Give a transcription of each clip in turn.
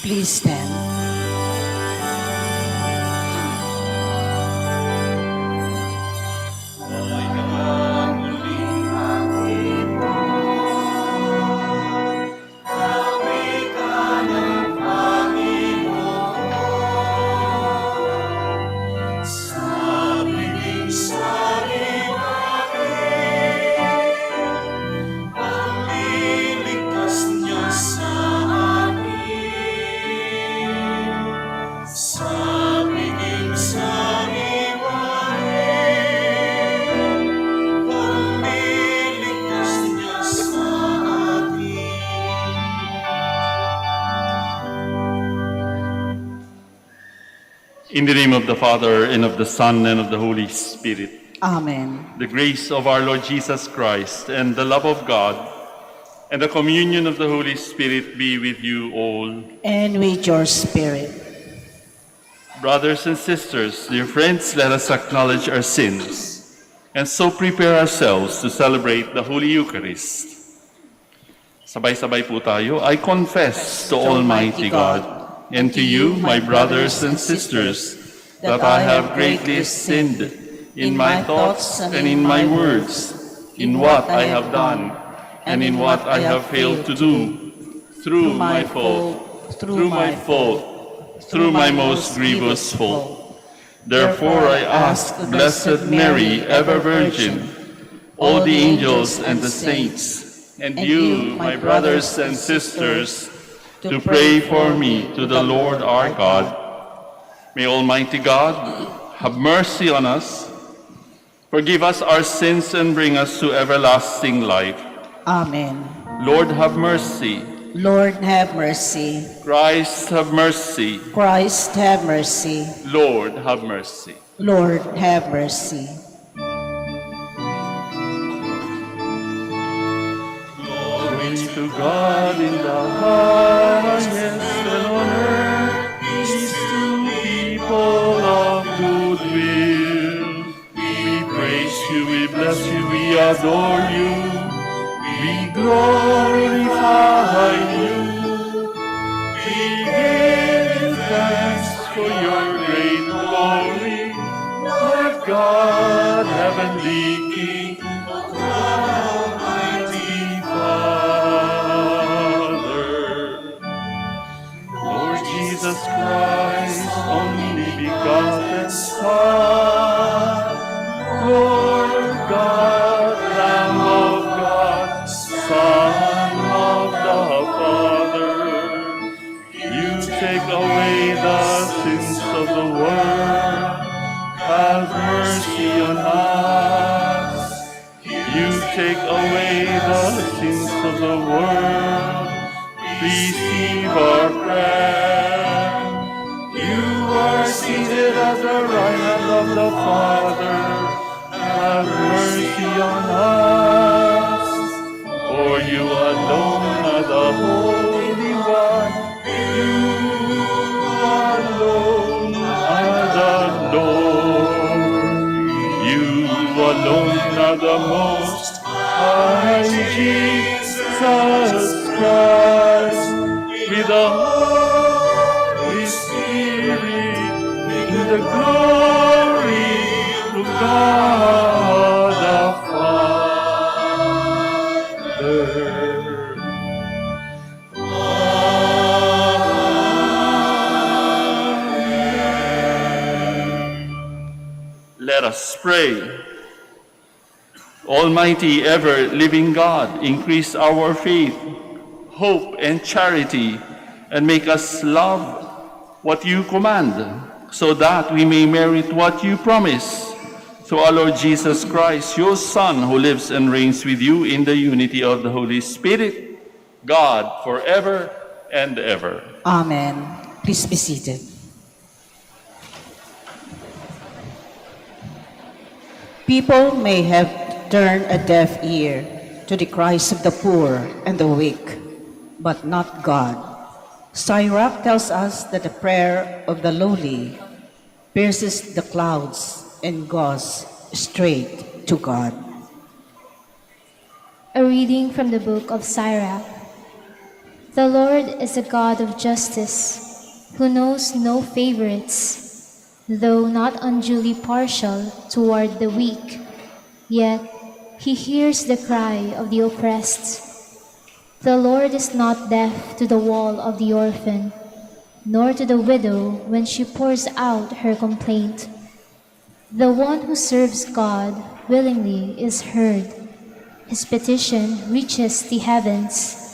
Please stand. In the name of the Father, and of the Son, and of the Holy Spirit. Amen. The grace of our Lord Jesus Christ, and the love of God, and the communion of the Holy Spirit be with you all. And with your spirit. Brothers and sisters, dear friends, let us acknowledge our sins, and so prepare ourselves to celebrate the Holy Eucharist. Sabay-sabay po tayo. I confess to Almighty God, and to you, my brothers and sisters, that I have greatly sinned in my thoughts and in my words, in what I have done and in what I have failed to do, through my fault, through my most grievous fault. Therefore I ask Blessed Mary, ever Virgin, all the angels and the saints, and you, my brothers and sisters, to pray for me to the Lord our God. May Almighty God have mercy on us, forgive us our sins, and bring us to everlasting life. Amen. Lord, have mercy. Lord, have mercy. Christ, have mercy. Christ, have mercy. Lord, have mercy. Lord, have mercy. Glory to God in the highest, and on earth peace to people of good will. We praise you, we bless you, we adore you, we glorify you. We give thanks for your great glory, Lord God, heavenly King, Almighty Father. Lord Jesus Christ, only begotten Son, Lord God, Lamb of God, Son of the Father, you take away the sins of the world, have mercy on us. You take away the sins of the world, receive our prayer. You are seated at the right hand of the Father, have mercy on us. For you alone are the Holy One, you alone are the Lord, you alone are the Most High Jesus Christ, with the Holy Spirit, in the glory of God the Father. Let us pray. Almighty, ever-living God, increase our faith, hope, and charity, and make us love what you command, so that we may merit what you promise. Through our Lord Jesus Christ, your Son, who lives and reigns with you in the unity of the Holy Spirit, God, forever and ever. Amen. Please be seated. People may have turned a deaf ear to the cries of the poor and the weak, but not God. Sirach tells us that the prayer of the lowly pierces the clouds and goes straight to God. A reading from the book of Sirach. The Lord is a God of justice, who knows no favorites, though not unduly partial toward the weak, yet he hears the cry of the oppressed. The Lord is not deaf to the wail of the orphan, nor to the widow when she pours out her complaint. The one who serves God willingly is heard. His petition reaches the heavens.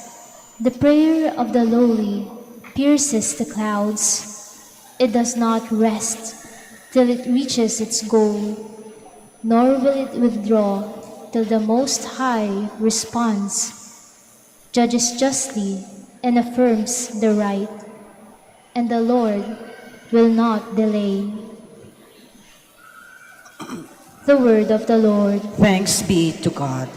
The prayer of the lowly pierces the clouds. It does not rest till it reaches its goal, nor will it withdraw till the Most High responds, judges justly, and affirms the right, and the Lord will not delay. The word of the Lord. Thanks be to God.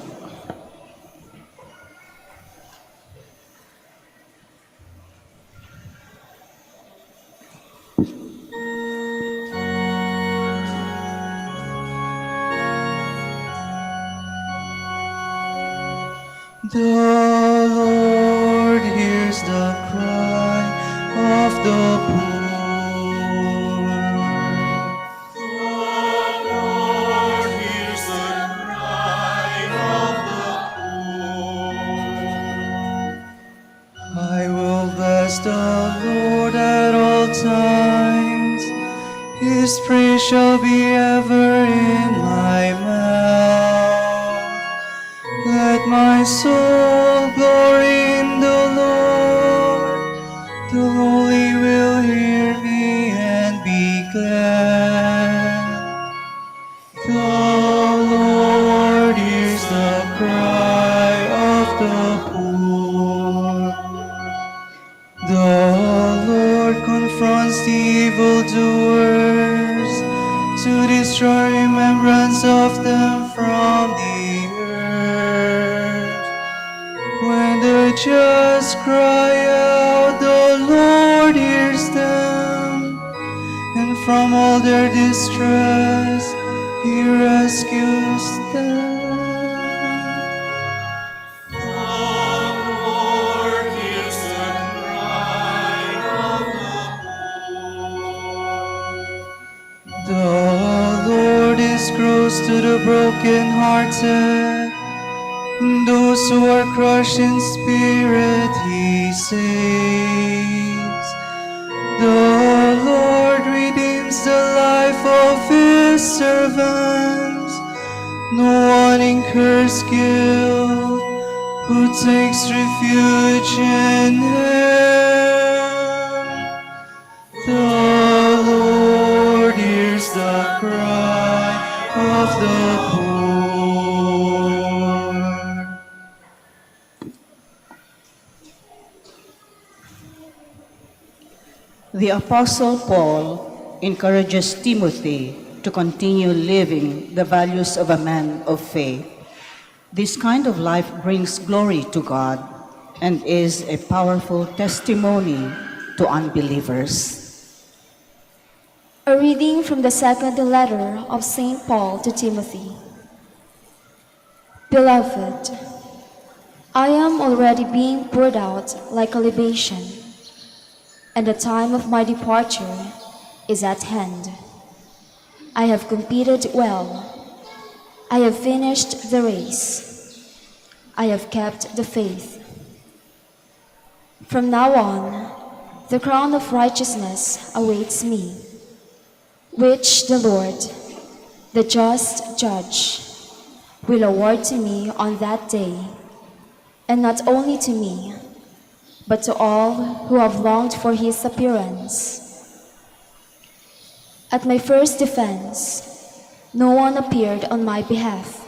The Lord hears the cry of the poor. The Lord hears the cry of the poor. I will bless the Lord at all times. His praise shall be ever in my mouth. Let my soul glory in the Lord. The lowly will hear me and be glad. The Lord hears the cry of the poor. The Lord confronts the evildoers to destroy remembrance of them from the earth. When the just cry out, the Lord hears them, and from all their distress He rescues them. The Lord hears the cry of the poor. The Lord is close to the brokenhearted, and those who are crushed in spirit He saves. The Lord redeems the life of His servants. No one incurs guilt who takes refuge in Him. The Lord hears the cry of the poor. The Apostle Paul encourages Timothy to continue living the values of a man of faith. This kind of life brings glory to God and is a powerful testimony to unbelievers. A reading from the second letter of St. Paul to Timothy. Beloved, I am already being poured out like a libation, and the time of my departure is at hand. I have competed well. I have finished the race. I have kept the faith. From now on, the crown of righteousness awaits me, which the Lord, the just judge, will award to me on that day, and not only to me, but to all who have longed for his appearance. At my first defense, no one appeared on my behalf,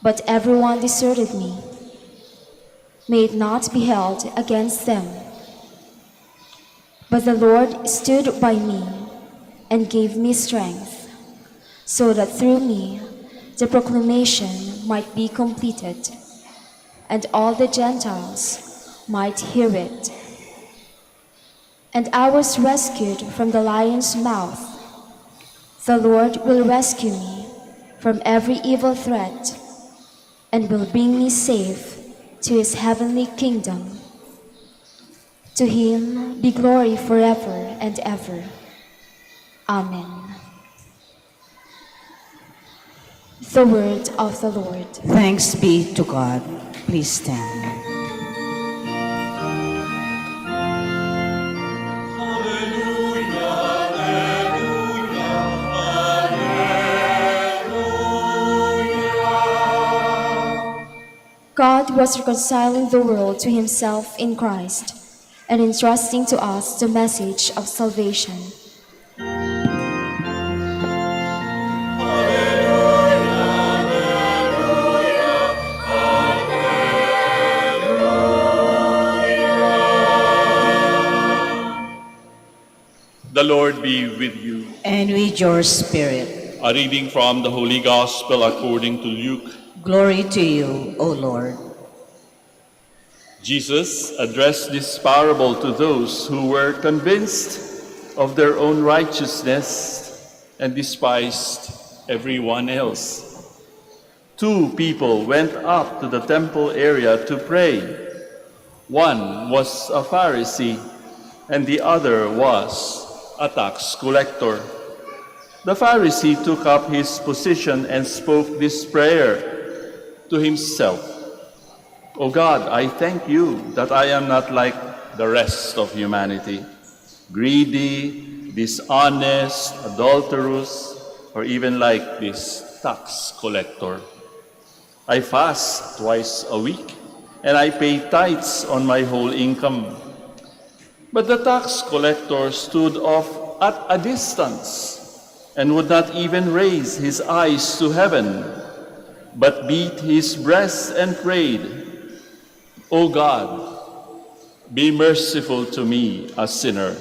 but everyone deserted me. May it not be held against them. But the Lord stood by me and gave me strength, so that through me the proclamation might be completed, and all the Gentiles might hear it. And I was rescued from the lion's mouth. The Lord will rescue me from every evil threat and will bring me safe to his heavenly kingdom. To him be glory forever and ever. Amen. The word of the Lord. Thanks be to God. Please stand. God was reconciling the world to himself in Christ and entrusting to us the message of salvation. The Lord be with you. And with your spirit. A reading from the Holy Gospel according to Luke. Glory to you, O Lord. Jesus addressed this parable to those who were convinced of their own righteousness and despised everyone else. Two people went up to the temple area to pray. One was a Pharisee, and the other was a tax collector. The Pharisee took up his position and spoke this prayer to himself. O God, I thank you that I am not like the rest of humanity, greedy, dishonest, adulterous, or even like this tax collector. I fast twice a week, and I pay tithes on my whole income. But the tax collector stood off at a distance and would not even raise his eyes to heaven, but beat his breast and prayed, O God, be merciful to me, a sinner.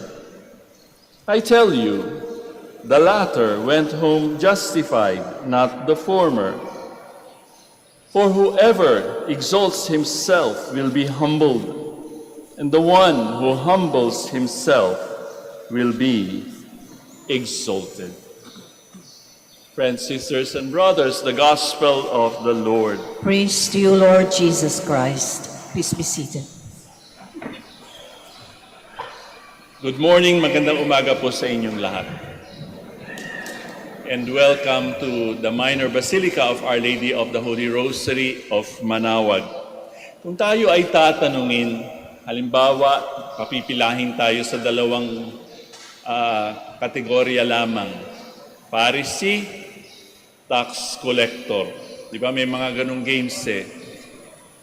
I tell you, the latter went home justified, not the former. For whoever exalts himself will be humbled, and the one who humbles himself will be exalted. Friends, sisters, and brothers, the Gospel of the Lord. Praise to you, Lord Jesus Christ. Please be seated. Good morning, magandang umaga po sa inyong lahat. And welcome to the Minor Basilica of Our Lady of the Holy Rosary of Manaoag. Kung tayo ay tatanungin, halimbawa, papipilahin tayo sa dalawang kategorya lamang. Pharisee, tax collector. Di ba may mga ganong games eh.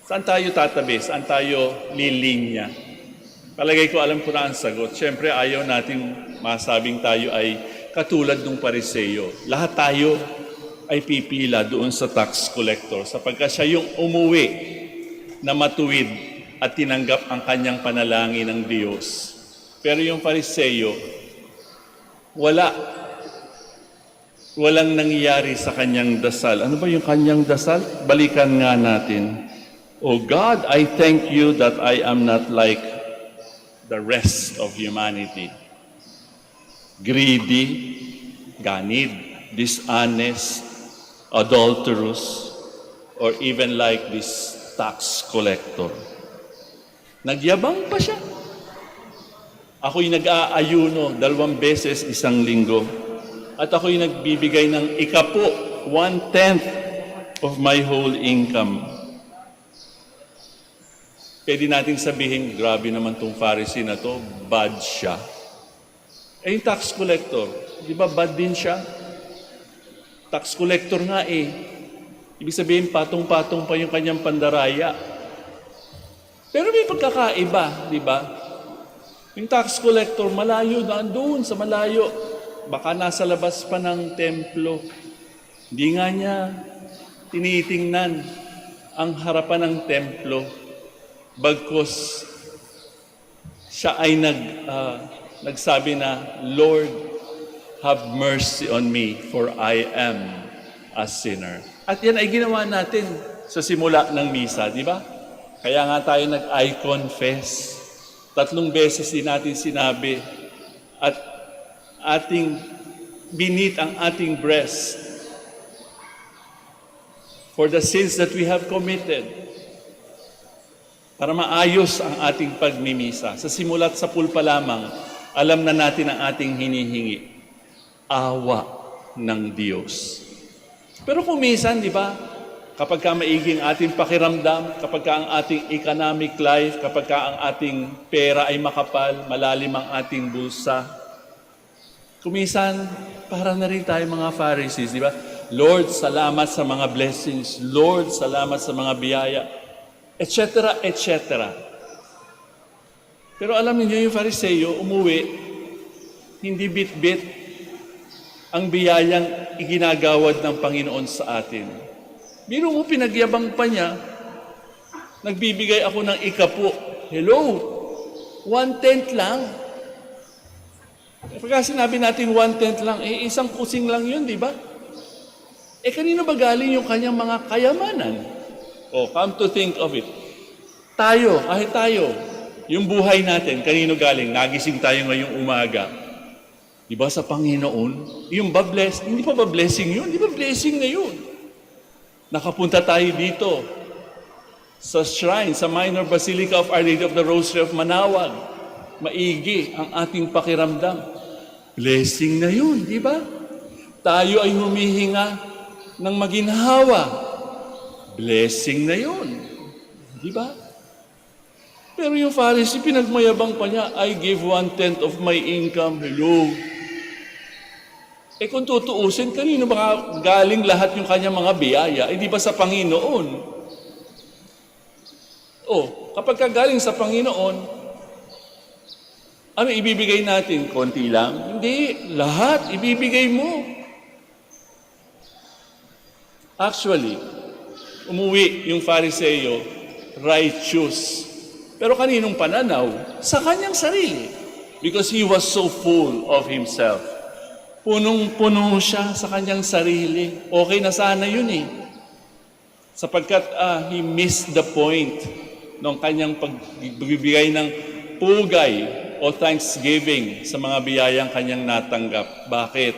Saan tayo tatabi? Saan tayo lilinya? Palagay ko alam ko na ang sagot. Siyempre ayaw nating masabing tayo ay katulad ng Pariseyo. Lahat tayo ay pipila doon sa tax collector sapagkat siya yung umuwi na matuwid at tinanggap ang kanyang panalangin ng Diyos. Pero yung Pariseyo, walang nangyayari sa kanyang dasal. Ano ba yung kanyang dasal? Balikan nga natin. O God, I thank you that I am not like the rest of humanity. Greedy, ganid, dishonest, adulterous, or even like this tax collector. Nagyabang pa siya. Ako'y nag-aayuno 2 beses isang linggo. At ako'y nagbibigay ng 1/10 of my whole income. Pwede nating sabihin, grabe naman tong Pharisee na to, bad siya. Eh yung tax collector, di ba bad din siya? Tax collector nga eh. Ibig sabihin, patong-patong pa yung kanyang pandaraya. Pero may pagkakaiba, di ba? Yung tax collector, malayo na doon sa malayo. Baka nasa labas pa ng templo. Hindi nga niya tinitingnan ang harapan ng templo. Bagkus siya ay nagsabi na, Lord, have mercy on me, for I am a sinner. At yan ay ginawa natin sa simula ng misa, di ba? Kaya nga tayo nag-I confess. 3 beses din natin sinabi at ating binit ang ating breast for the sins that we have committed. para maayos ang ating pagmimisa. Sa simula't sa pulpa lamang, alam na natin ang ating hinihingi. Awa ng Diyos. Pero kung minsan, di ba, kapag ka maiging ating pakiramdam, kapag ka ang ating economic life, kapag ka ang ating pera ay makapal, malalim ang ating bulsa, kuminsan, para na rin tayo mga Pharisees, di ba? Lord, salamat sa mga blessings. Lord, salamat sa mga biyaya. Etc., etc. Pero alam niyo yung Fariseo, umuwi, hindi bit-bit ang biyayang iginagawad ng Panginoon sa atin. Biro mo, pinagyabang pa niya, nagbibigay ako ng ikapo. Hello, 1/10 lang. Pagka sinabi natin 1/10 lang, isang kusing lang yun, di ba? Kanino ba galing yung kanyang mga kayamanan? Come to think of it. Tayo, kahit tayo, yung buhay natin, kanino galing? Nagising tayo ngayong umaga. Di ba sa Panginoon? Yung hindi pa ba blessing yun? Di ba blessing na yun? Nakapunta tayo dito sa shrine, sa Minor Basilica of Our Lady of the Rosary of Manaoag. Maigi ang ating pakiramdam. Blessing na yun, di ba? Tayo ay humihinga ng maginhawa. Blessing na yun. Di ba? Pero yung Pharisee, pinagmayabang pa niya, I give 1/10 of my income. Hello. Kung tutuusin, kanino ba galing lahat yung kanyang mga biyaya? Di ba sa Panginoon? Kapag galing sa Panginoon, ano ibibigay natin? Konti lang? Hindi. Lahat ibibigay mo. Actually, umuwi yung Fariseo, righteous. Pero kaninong pananaw? Sa kanyang sarili. Because he was so full of himself. Punong-puno siya sa kanyang sarili. Okay na sana yun Sapagkat he missed the point ng kanyang pagbibigay ng pugay o thanksgiving sa mga biyayang kanyang natanggap. Bakit?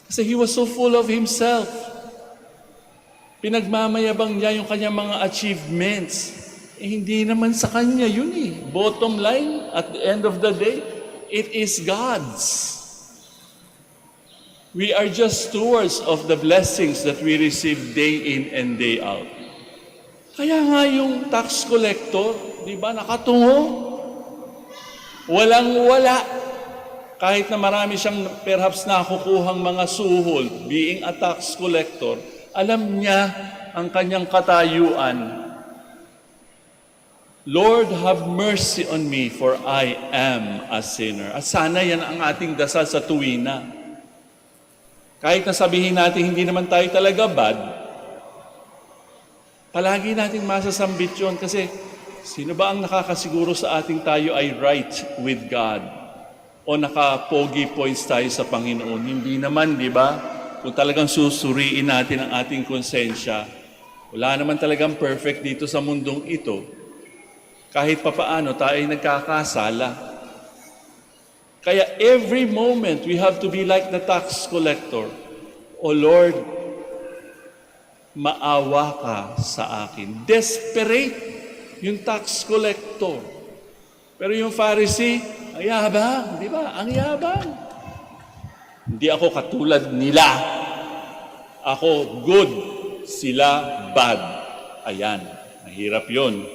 Kasi he was so full of himself. Pinagmamayabang niya yung kanyang mga achievements. Hindi naman sa kanya yun Bottom line, at the end of the day, it is God's. We are just stewards of the blessings that we receive day in and day out. Kaya nga yung tax collector, di ba, nakatungo. Walang-wala. Kahit na marami siyang perhaps nakukuhang mga suhol, being a tax collector, alam niya ang kanyang katayuan. Lord, have mercy on me, for I am a sinner. At sana yan ang ating dasal sa tuwina. Kahit na sabihin natin hindi naman tayo talaga bad, palagi nating masasambit yun kasi sino ba ang nakakasiguro sa ating tayo ay right with God? O naka-pogi points tayo sa Panginoon? Hindi naman, di ba? Kung talagang susuriin natin ang ating konsensya, wala naman talagang perfect dito sa mundong ito. Kahit papaano tayo ay nagkakasala. Kaya every moment we have to be like the tax collector. O Lord, maawa ka sa akin. Desperate yung tax collector. Pero yung Pharisee, ang yabang, di ba? Ang yabang. Hindi ako katulad nila. Ako good, sila bad. Ayan, mahirap yun.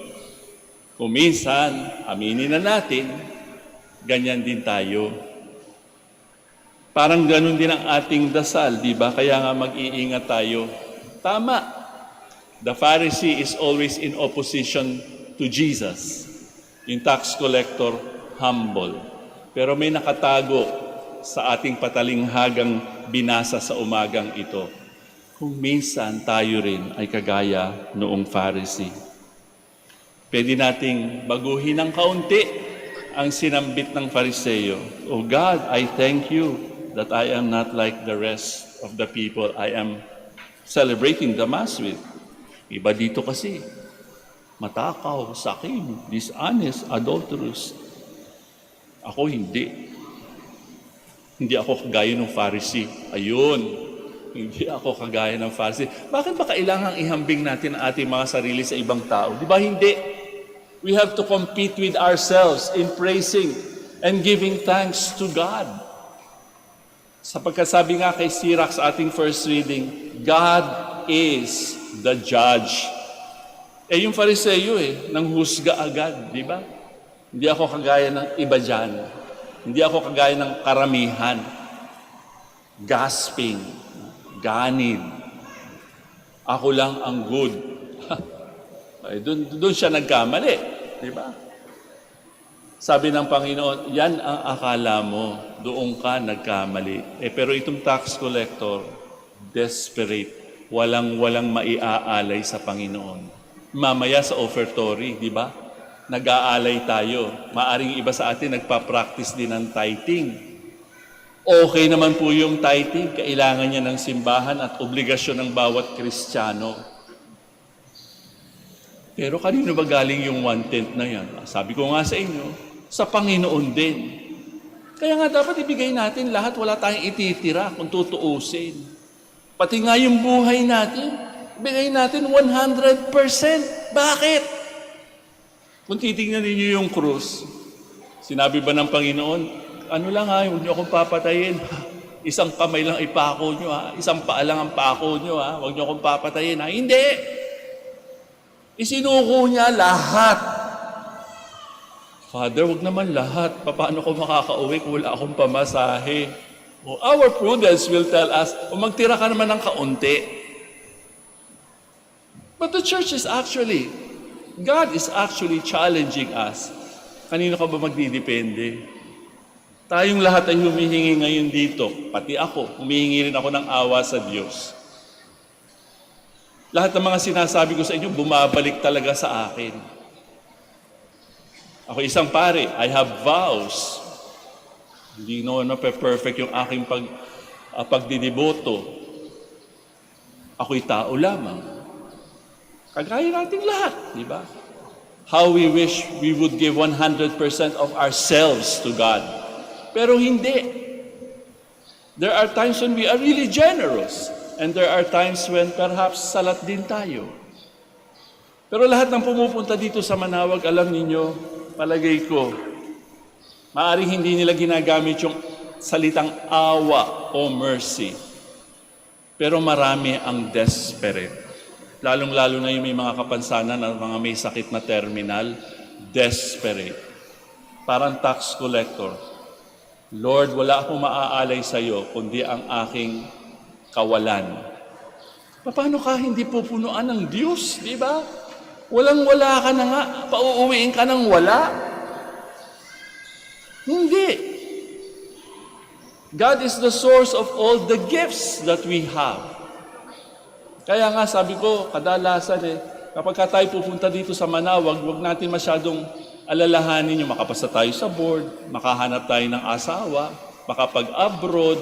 Kung minsan, aminin na natin, ganyan din tayo. Parang ganun din ang ating dasal, di ba? Kaya nga mag-iingat tayo. Tama. The Pharisee is always in opposition to Jesus. Yung tax collector, humble. Pero may nakatago sa ating patalinghagang binasa sa umagang ito. Kung minsan tayo rin ay kagaya noong Pharisee. Pwede nating baguhin ng kaunti ang sinambit ng Fariseo. Oh God, I thank you that I am not like the rest of the people I am celebrating the Mass with. Iba dito kasi, matakaw, sakim, dishonest, adulterous. Ako hindi. Hindi ako kagaya ng Pharisee. Ayun, hindi ako kagaya ng Pharisee. Bakit ba kailangang ihambing natin ang ating mga sarili sa ibang tao? Di ba hindi? We have to compete with ourselves in praising and giving thanks to God. Sapagkat sabi nga kay Sirach sa ating first reading, God is the judge. Yung Fariseyo nang husga agad, di ba? Hindi ako kagaya ng iba dyan. Hindi ako kagaya ng karamihan. Gasping, ganid. Ako lang ang good. Doon siya nagkamali, di ba? Sabi ng Panginoon, yan ang akala mo, doon ka nagkamali. Pero itong tax collector, desperate, walang maiaalay sa Panginoon. Mamaya sa offertory, di ba? Nag-aalay tayo. Maaring iba sa atin nagpa-practice din ng tithing. Okay naman po yung tithing, kailangan niya ng simbahan at obligasyon ng bawat Kristiyano. Pero kanino ba galing yung 1/10 na yan? Sabi ko nga sa inyo, sa Panginoon din. Kaya nga dapat ibigay natin lahat, wala tayong ititira kung tutuusin. Pati nga yung buhay natin, ibigay natin 100%. Bakit? Kung titignan ninyo yung krus, sinabi ba ng Panginoon, ano lang huwag niyo akong papatayin. Isang kamay lang ipako niyo isang paa lang ang pako niyo huwag niyo akong papatayin Hindi! Isinuko niya lahat. Father, wag naman lahat. Paano ko makakauwi kung wala akong pamasahe? Our prudence will tell us, magtira ka naman ng kaunti. But the church is actually, God is actually challenging us. Kanino ka ba magdidepende? Tayong lahat ay humihingi ngayon dito. Pati ako, humihingi rin ako ng awa sa Diyos. Lahat ng mga sinasabi ko sa inyo, bumabalik talaga sa akin. Ako isang pare, I have vows. Hindi naman perfect yung aking pagdidiboto. Ako'y tao lamang. Kagaya nating lahat, di ba? How we wish we would give 100% of ourselves to God. Pero hindi. There are times when we are really generous. And there are times when perhaps salat din tayo. Pero lahat ng pumupunta dito sa Manaoag, alam ninyo, palagay ko, maaaring hindi nila ginagamit yung salitang awa o mercy. Pero marami ang desperate. Lalong-lalo na yung may mga kapansanan at mga may sakit na terminal, desperate. Parang tax collector. Lord, wala akong maaalay sa iyo kundi ang aking kawalan. Paano ka hindi pupunuan ng Diyos, di ba? Walang-wala ka na nga, pauuwiin ka ng wala. Hindi. God is the source of all the gifts that we have. Kaya nga sabi ko, kadalasan kapag tayo pupunta dito sa Manaoag, huwag natin masyadong alalahanin yung makapasa tayo sa board, makahanap tayo ng asawa, makapag-abroad,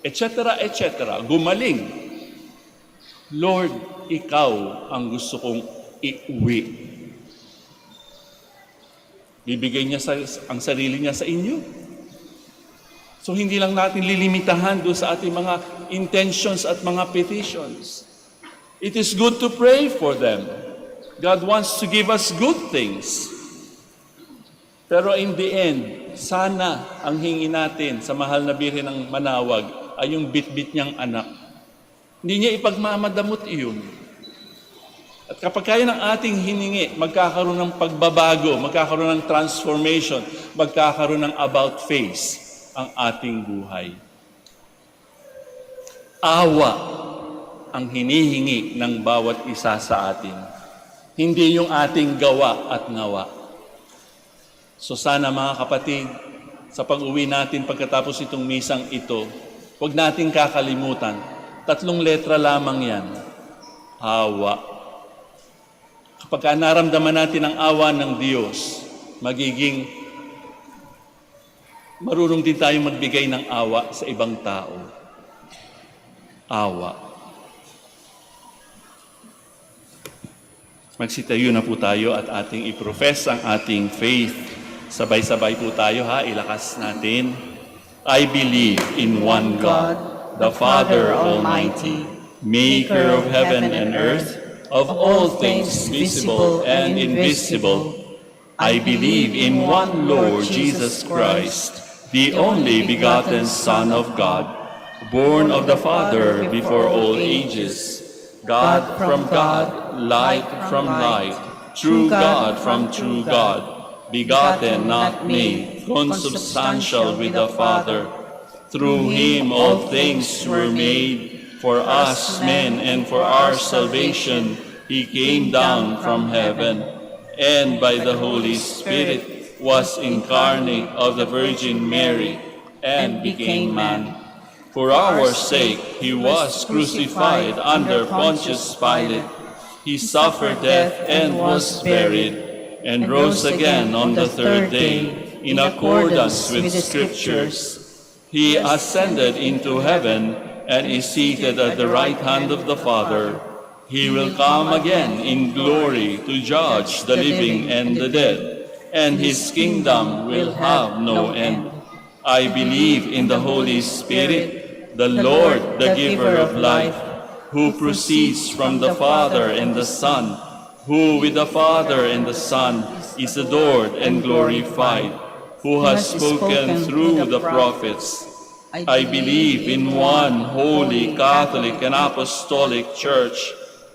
etc., etc. Gumaling. Lord, ikaw ang gusto kong iuwi. Bibigay niya ang sarili niya sa inyo. So hindi lang natin lilimitahan doon sa ating mga intentions at mga petitions. It is good to pray for them. God wants to give us good things. Pero in the end, sana ang hingi natin sa mahal na Birhen ng Manaoag ay yung bitbit niyang anak. Hindi niya ipagmamadamot iyon. At kapag kaya ng ating hiningi, magkakaroon ng pagbabago, magkakaroon ng transformation, magkakaroon ng about face ang ating buhay. Awa ang hinihingi ng bawat isa sa atin. Hindi yung ating gawa at ngawa. So sana mga kapatid, sa pag-uwi natin pagkatapos itong misang ito, huwag nating kakalimutan, 3 letra lamang yan. Awa. Kapag naramdaman natin ang awa ng Diyos, magiging marunong din tayong magbigay ng awa sa ibang tao. Awa. Magsitayo na po tayo at ating i-profess ang ating faith. Sabay-sabay po tayo ilakas natin. I believe in one God, the Father Almighty, maker of heaven and earth, of all things visible and invisible. I believe in one Lord Jesus Christ, the only begotten Son of God, born of the Father before all ages, God from God, light from light, true God from true God, begotten, not made, consubstantial with the Father. Through him all things were made. For us men and for our salvation, he came down from heaven, and by the Holy Spirit was incarnate of the Virgin Mary, and became man. For our sake he was crucified under Pontius Pilate. He suffered death and was buried, and rose again on the third day, in accordance with the Scriptures. He ascended into heaven and is seated at the right hand of the Father. He will come again in glory to judge the living and the dead, and his kingdom will have no end. I believe in the Holy Spirit, the Lord, the giver of life, who proceeds from the Father and the Son, who with the Father and the Son is adored and glorified, who has spoken through the prophets. I believe in one holy, Catholic, and Apostolic Church.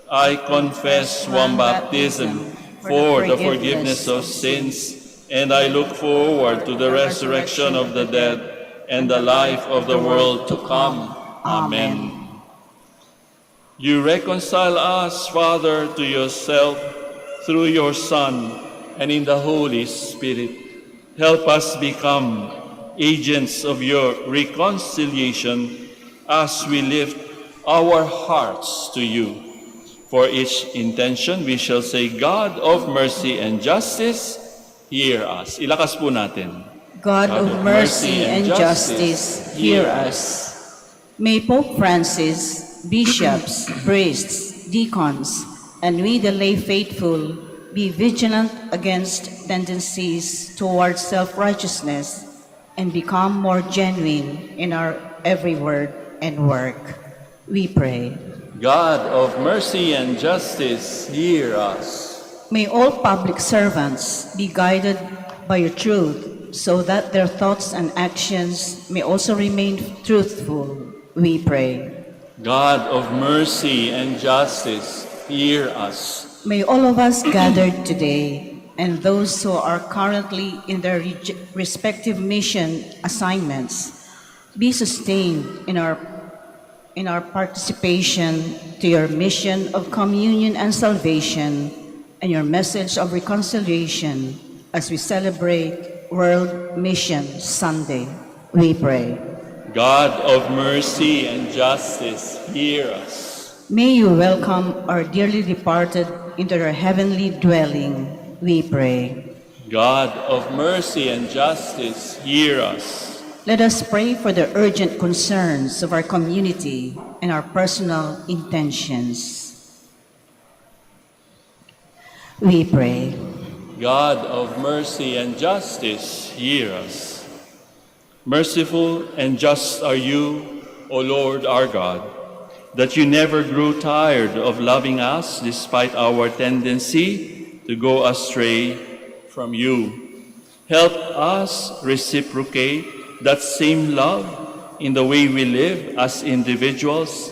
I confess one baptism for the forgiveness of sins, and I look forward to the resurrection of the dead and the life of the world to come. Amen. You reconcile us, Father, to yourself through your Son and in the Holy Spirit. Help us become agents of your reconciliation as we lift our hearts to you. For each intention, we shall say, God of mercy and justice, hear us. Ilakas po natin. God of mercy and justice, hear us. May Pope Francis, bishops, priests, deacons, and we the lay faithful be vigilant against tendencies towards self-righteousness and become more genuine in our every word and work. We pray. God of mercy and justice, hear us. May all public servants be guided by your truth so that their thoughts and actions may also remain truthful. We pray. God of mercy and justice, hear us. May all of us gathered today and those who are currently in their respective mission assignments be sustained in our participation to your mission of communion and salvation and your message of reconciliation as we celebrate World Mission Sunday. We pray. God of mercy and justice, hear us. May you welcome our dearly departed into their heavenly dwelling. We pray. God of mercy and justice, hear us. Let us pray for the urgent concerns of our community and our personal intentions. We pray. God of mercy and justice, hear us. Merciful and just are you, O Lord our God, that you never grew tired of loving us despite our tendency to go astray from you. Help us reciprocate that same love in the way we live as individuals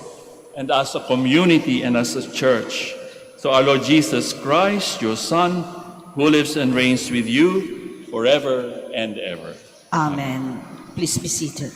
and as a community and as a church. So our Lord Jesus Christ, your Son, who lives and reigns with you forever and ever. Amen. Please be seated.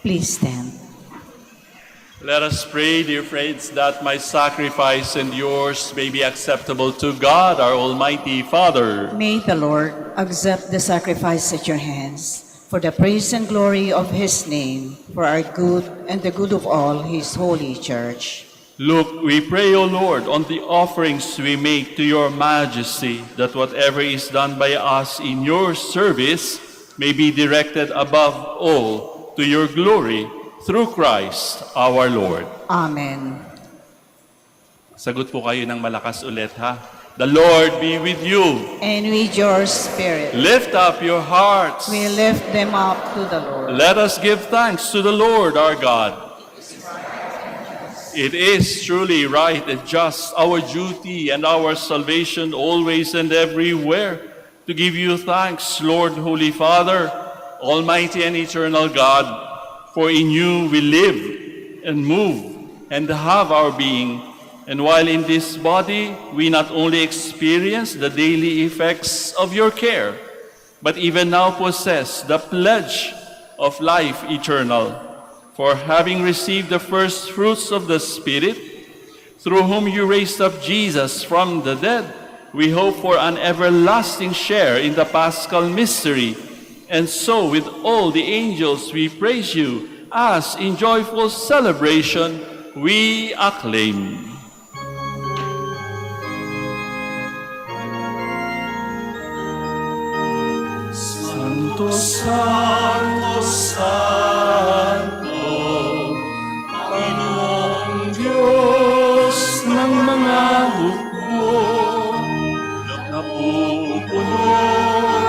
Please stand. Let us pray, dear friends, that my sacrifice and yours may be acceptable to God, our Almighty Father. May the Lord accept the sacrifice at your hands for the praise and glory of his name, for our good and the good of all his holy church. Look, we pray, O Lord, on the offerings we make to your majesty, that whatever is done by us in your service may be directed above all to your glory, through Christ our Lord. Amen. Sagot po kayo ng malakas ulit, ha? The Lord be with you. And with your spirit, Lift up your hearts. we lift them up to the Lord. Let us give thanks to the Lord our God. It is truly right and just, our duty and our salvation always and everywhere, to give you thanks, Lord, Holy Father, Almighty and eternal God, for in you we live and move and have our being. And while in this body, we not only experience the daily effects of your care, but even now possess the pledge of life eternal. For having received the first fruits of the Spirit, through whom you raised up Jesus from the dead, we hope for an everlasting share in the Paschal mystery. And so with all the angels we praise you, as in joyful celebration we acclaim. Santo, Santo, Santo, Panginoong Diyos ng mga hukbo, napupuno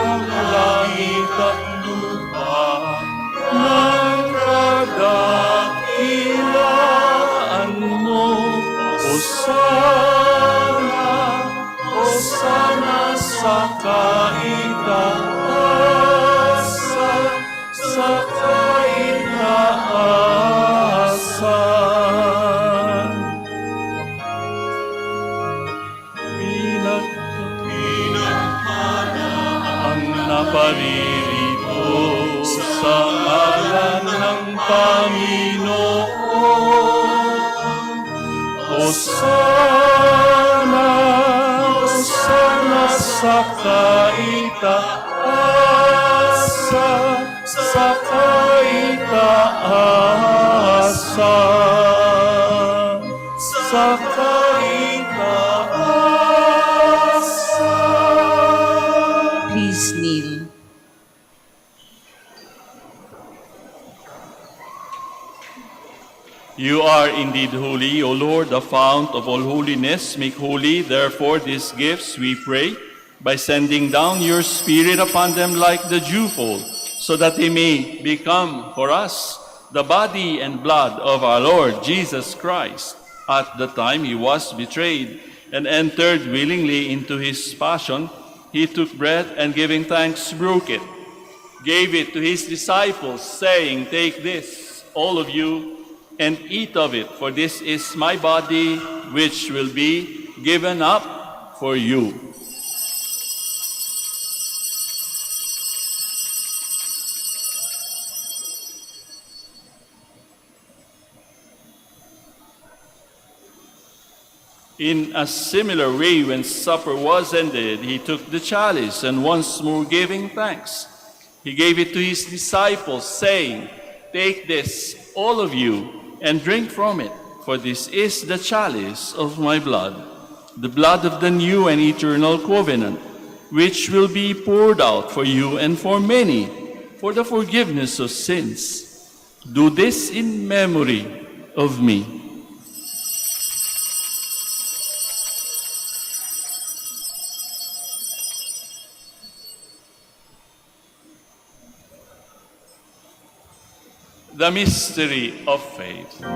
ang langit at lupa ng kadakilaan mo. Hosana, Hosana sa kaitaasan, sa kaitaasan. Pinagpala ang naparirito sa ngalan ng Panginoon. Hosana, Hosana sa kaitaasan, sa kaitaasan, sa kaitaasan. Please kneel. You are indeed holy, O Lord, the fount of all holiness. Make holy, therefore, these gifts, we pray, by sending down your Spirit upon them like the dewfall, so that they may become for us the body and blood of our Lord Jesus Christ. At the time he was betrayed and entered willingly into his passion, he took bread and giving thanks broke it, gave it to his disciples, saying, "Take this, all of you, and eat of it, for this is my body, which will be given up for you." In a similar way, when supper was ended, he took the chalice, and once more giving thanks, he gave it to his disciples, saying, "Take this, all of you, and drink from it, for this is the chalice of my blood, the blood of the new and eternal covenant, which will be poured out for you and for many, for the forgiveness of sins. Do this in memory of me." The mystery of faith. When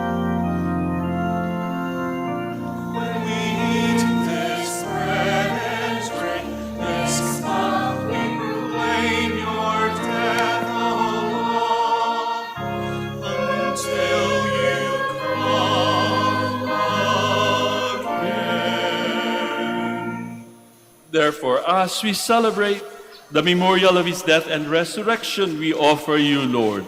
we eat this bread and drink this cup, we proclaim your death, O Lord, until you come again. Therefore, as we celebrate the memorial of his death and resurrection, we offer you, Lord,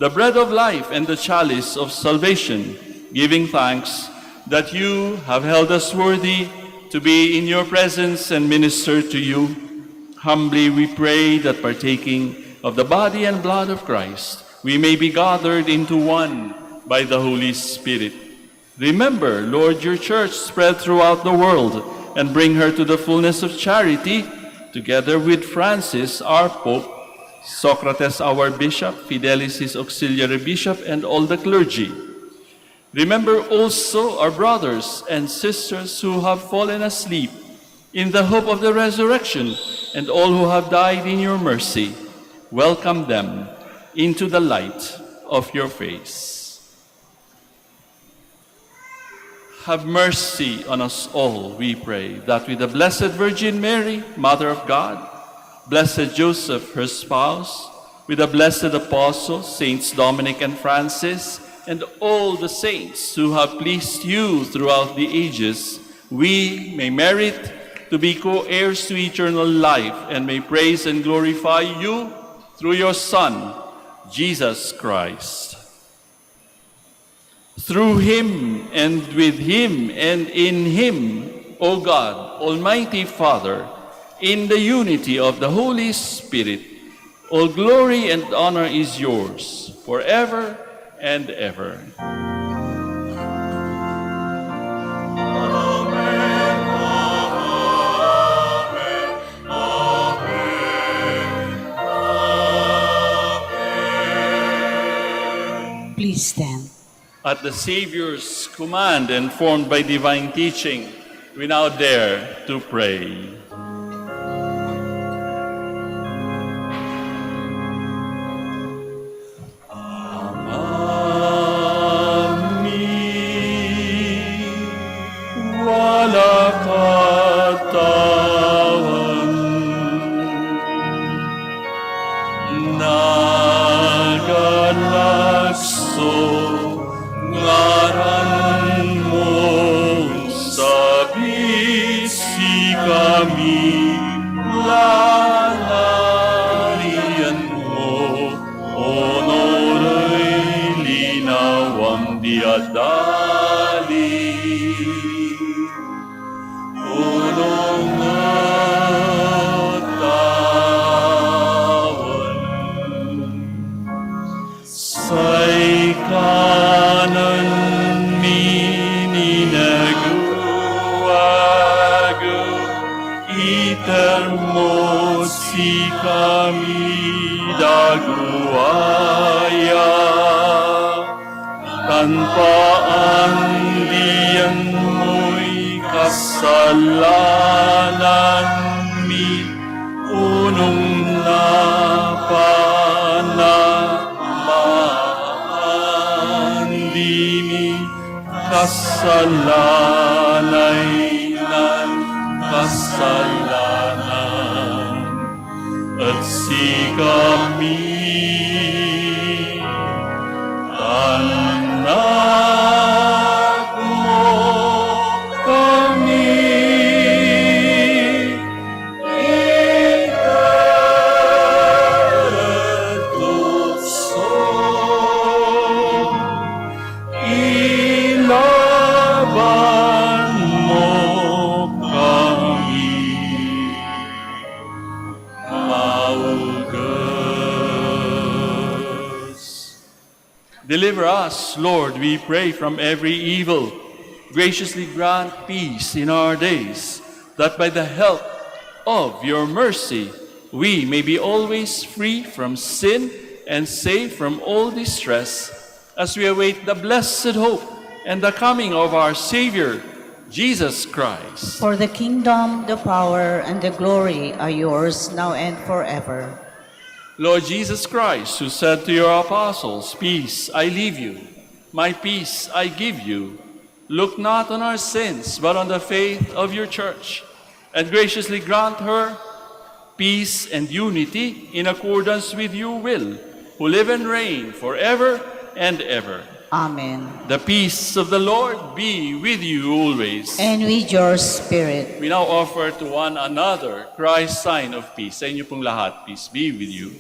the bread of life and the chalice of salvation, giving thanks that you have held us worthy to be in your presence and minister to you. Humbly we pray that partaking of the body and blood of Christ, we may be gathered into one by the Holy Spirit. Remember, Lord, your church spread throughout the world and bring her to the fullness of charity, together with Francis, our Pope, Socrates, our Bishop, Fidelis, his auxiliary bishop, and all the clergy. Remember also our brothers and sisters who have fallen asleep in the hope of the resurrection, and all who have died in your mercy. Welcome them into the light of your face. Have mercy on us all, we pray, that with the Blessed Virgin Mary, Mother of God, Blessed Joseph, her spouse, with the blessed apostles, Saints Dominic and Francis, and all the saints who have pleased you throughout the ages, we may merit to be co-heirs to eternal life and may praise and glorify you through your Son, Jesus Christ. Through him and with him and in him, O God, Almighty Father, in the unity of the Holy Spirit, all glory and honor is yours forever and ever. Please stand. At the Savior's command and formed by divine teaching, we now dare to pray. Deliver us, Lord, we pray, from every evil. Graciously grant peace in our days, that by the help of your mercy, we may be always free from sin and safe from all distress, as we await the blessed hope and the coming of our Savior, Jesus Christ. For the kingdom, the power, and the glory are yours now and forever. Lord Jesus Christ, who said to your apostles, "Peace I leave you, my peace I give you," look not on our sins, but on the faith of your church, and graciously grant her peace and unity in accordance with your will, who live and reign forever and ever. Amen. The peace of the Lord be with you always. And with your spirit. We now offer to one another Christ's sign of peace. Sa inyo pong lahat, peace be with you.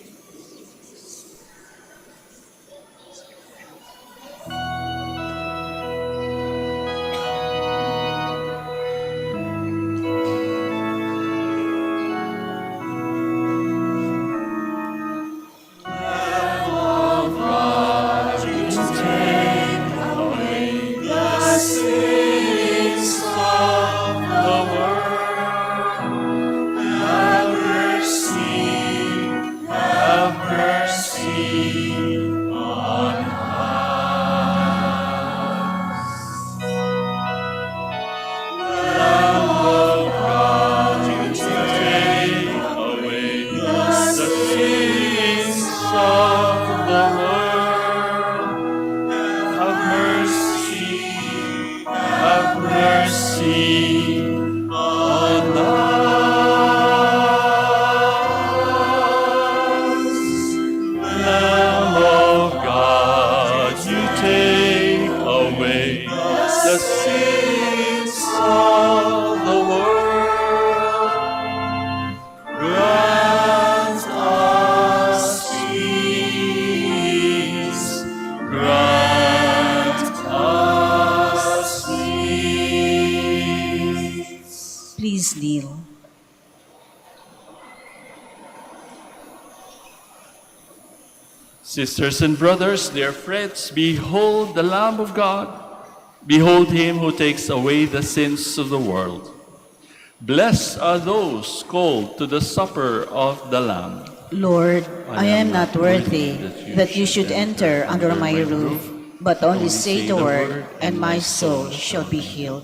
kneel. Sisters and brothers, dear friends, behold the Lamb of God. Behold him who takes away the sins of the world. Blessed are those called to the supper of the Lamb. Lord, I am not worthy that you should enter under my roof, but only say the word, and my soul shall be healed.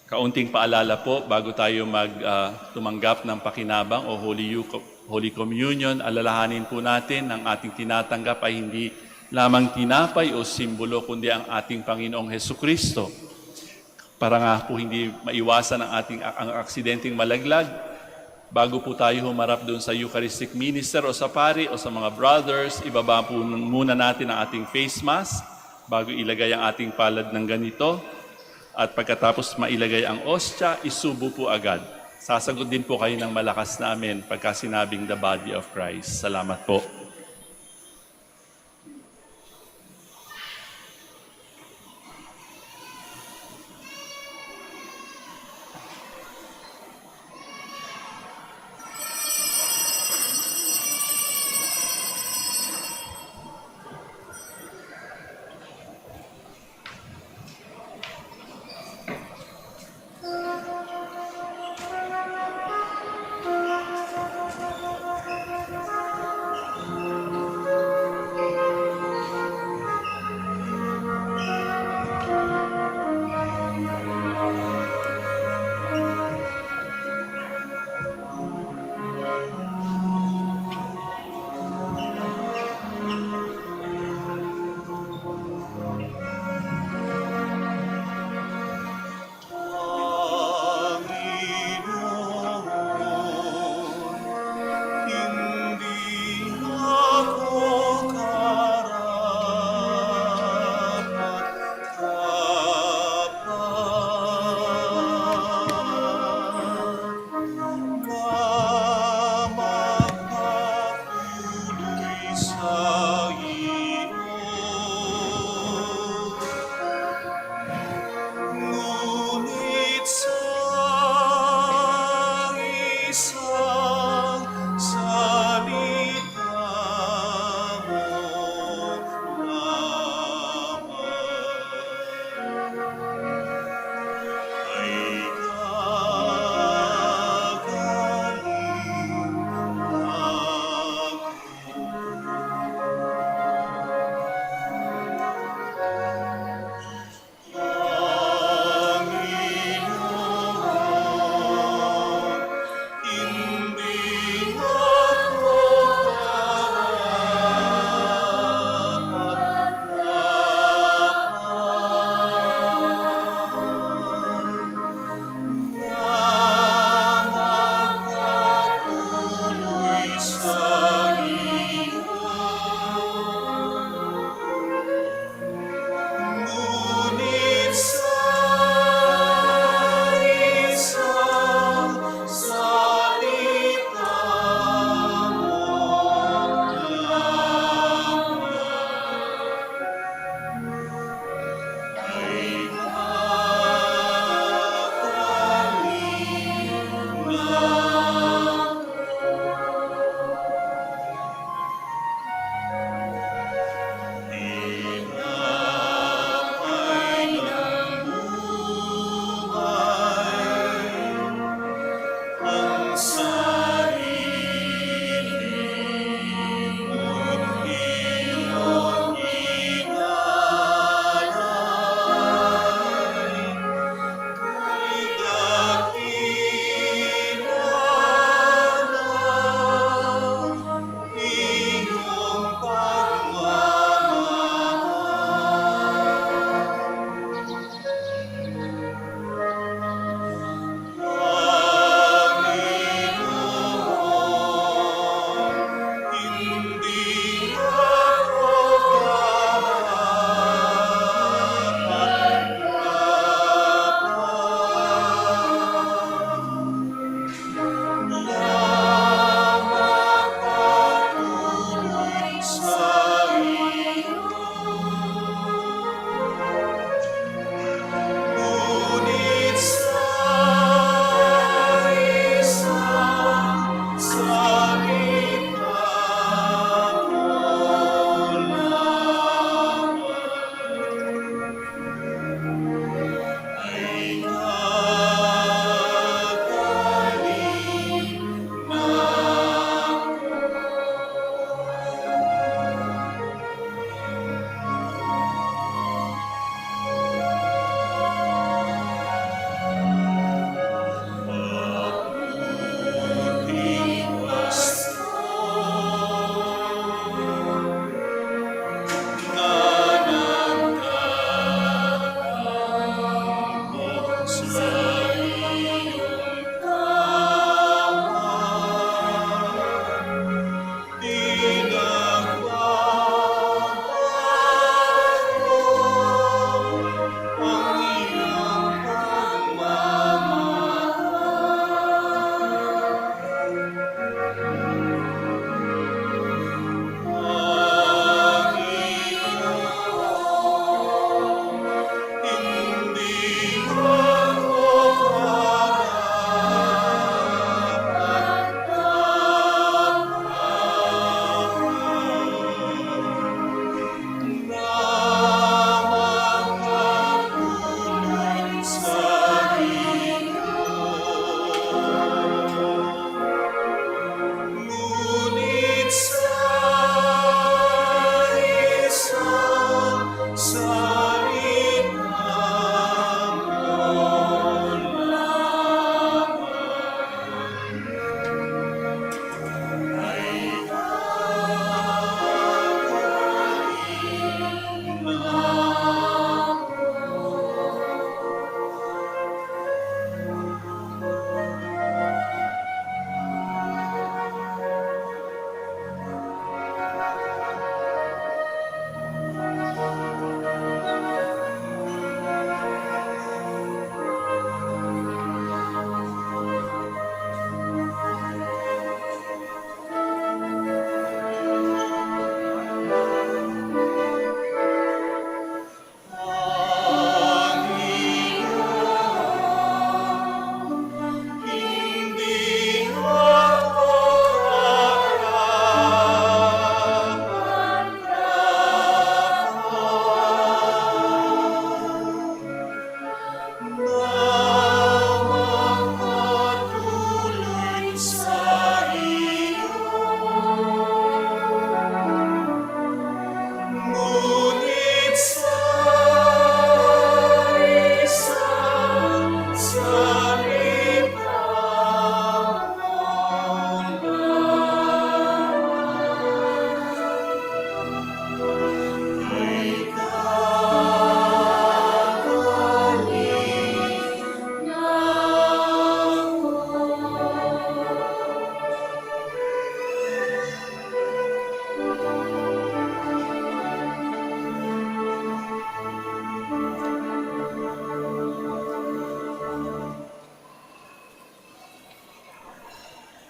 Kaunting paalala po bago tayo tumanggap ng pakinabang o Holy Communion, alalahanin po natin ang ating tinatanggap ay hindi lamang tinapay o simbolo, kundi ang ating Panginoong Hesukristo. Para nga po hindi maiwasan ang aksidenteng malaglag, bago po tayo humarap doon sa Eucharistic minister o sa pari o sa mga brothers, ibaba po muna natin ang ating face mask bago ilagay ang ating palad ng ganito. At pagkatapos mailagay ang ostya, isubo po agad. Sasagot din po kayo ng malakas na amen pagka sinabing the body of Christ. Salamat po.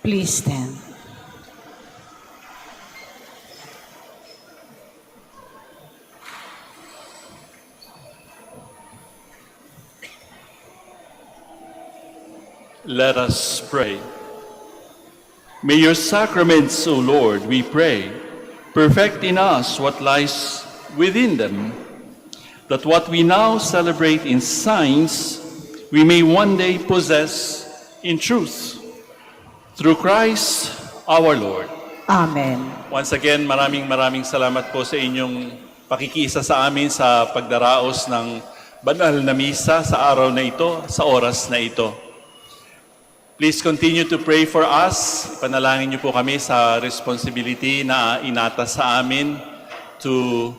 Please stand. Let us pray. May your sacraments, O Lord, we pray, perfect in us what lies within them, that what we now celebrate in signs, we may one day possess in truth. Through Christ our Lord. Amen. Once again, maraming salamat po sa inyong pakikisa sa amin sa pagdaraos ng banal na misa sa araw na ito, sa oras na ito. Please continue to pray for us. Panalangin niyo po kami sa responsibility na inata sa amin to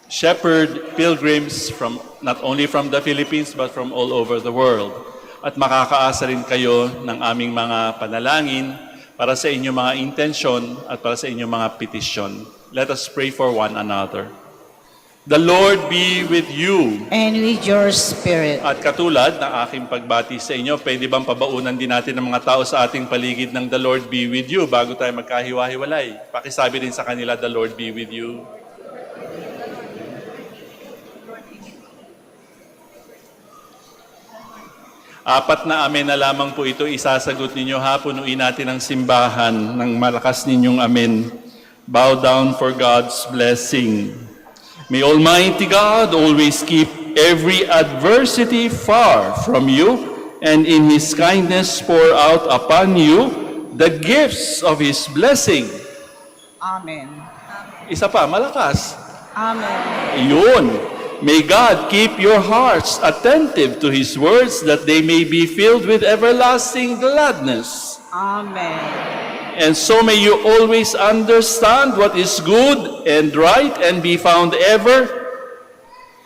shepherd pilgrims from not only from the Philippines but from all over the world. At makakaasa rin kayo ng aming mga panalangin para sa inyong mga intensyon at para sa inyong mga petisyon. Let us pray for one another. The Lord be with you. And with your spirit. At katulad ng aking pagbati sa inyo, pwede bang pabaunan din natin ng mga tao sa ating paligid ng The Lord be with you bago tayo magkahiwa-hiwalay? Pakisabi din sa kanila, The Lord be with you. Apat na amen na lamang po ito isasagot ninyo ha. Punuin natin ang simbahan ng malakas ninyong amen. Bow down for God's blessing. May Almighty God always keep every adversity far from you, and in His kindness pour out upon you the gifts of His blessing. Amen. Isa pa, malakas. Amen. Yun. May God keep your hearts attentive to His words, that they may be filled with everlasting gladness. Amen. And so may you always understand what is good and right, and be found ever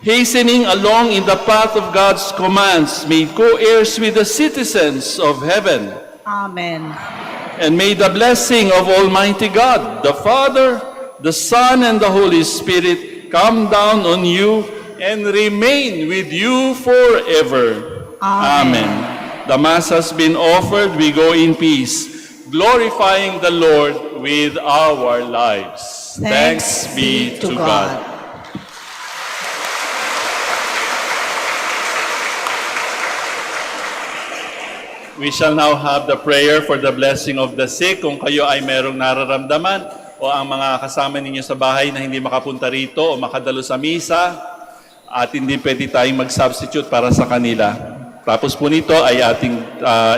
hastening along in the path of God's commands, made co-heirs with the citizens of heaven. Amen. And may the blessing of Almighty God, the Father, the Son, and the Holy Spirit come down on you and remain with you forever. Amen. The Mass has been offered. We go in peace, glorifying the Lord with our lives. Thanks be to God. We shall now have the prayer for the blessing of the sick. Kung kayo ay merong nararamdaman o ang mga kasama ninyo sa bahay na hindi makapunta rito o makadalo sa misa at hindi pwede tayong mag-substitute para sa kanila. Tapos po nito ay ating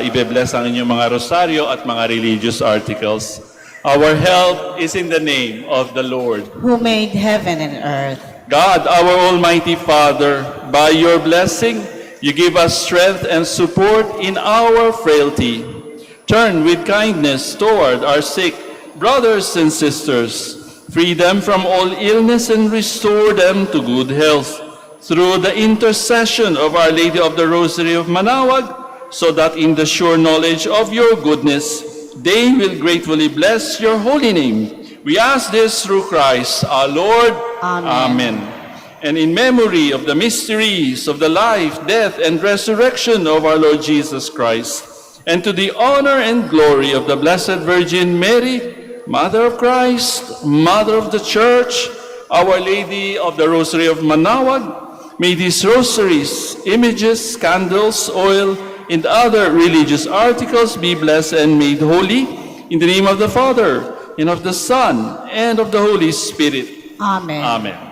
ibe-bless ang inyong mga rosaryo at mga religious articles. Our help is in the name of the Lord, Who made heaven and earth. God, our Almighty Father, by your blessing, you give us strength and support in our frailty. Turn with kindness toward our sick brothers and sisters. Free them from all illness and restore them to good health. Through the intercession of Our Lady of the Rosary of Manaoag, so that in the sure knowledge of your goodness, they will gratefully bless your holy name. We ask this through Christ our Lord. Amen. And in memory of the mysteries of the life, death, and resurrection of our Lord Jesus Christ, and to the honor and glory of the Blessed Virgin Mary, Mother of Christ, Mother of the Church, Our Lady of the Rosary of Manaoag, may these rosaries, images, candles, oil, and other religious articles be blessed and made holy in the name of the Father, and of the Son, and of the Holy Spirit. Amen. Amen.